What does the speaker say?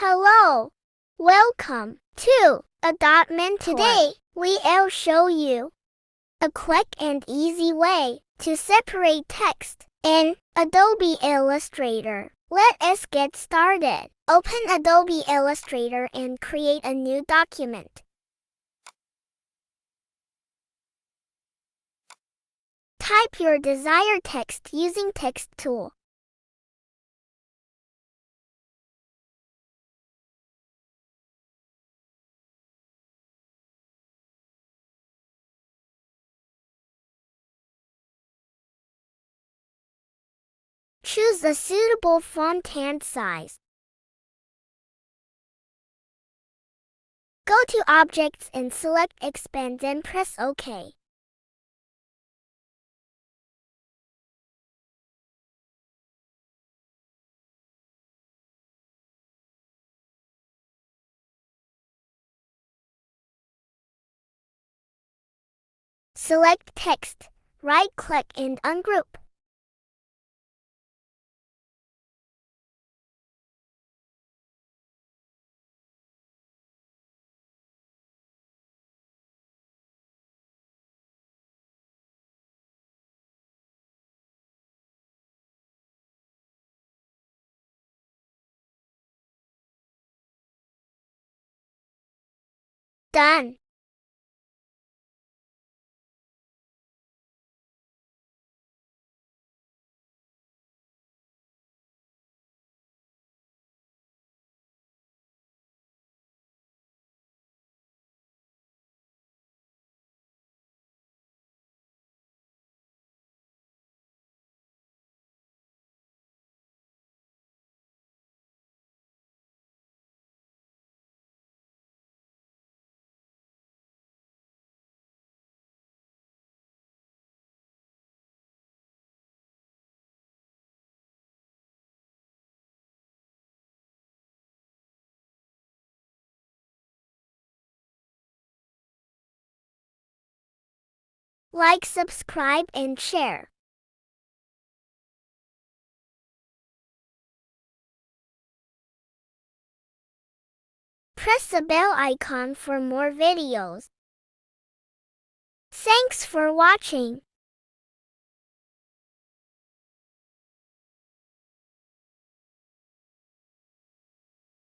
Hello. Welcome to Adobe. Today, we'll show you a quick and easy way to separate text in Adobe Illustrator. Let us get started. Open Adobe Illustrator and create a new document. Type your desired text using Text tool. Choose a suitable font and size. Go to Objects and select Expend and press OK. Select Text, right-click and ungroup. Done. Like, subscribe, and share. Press the bell icon for more videos. Thanks for watching.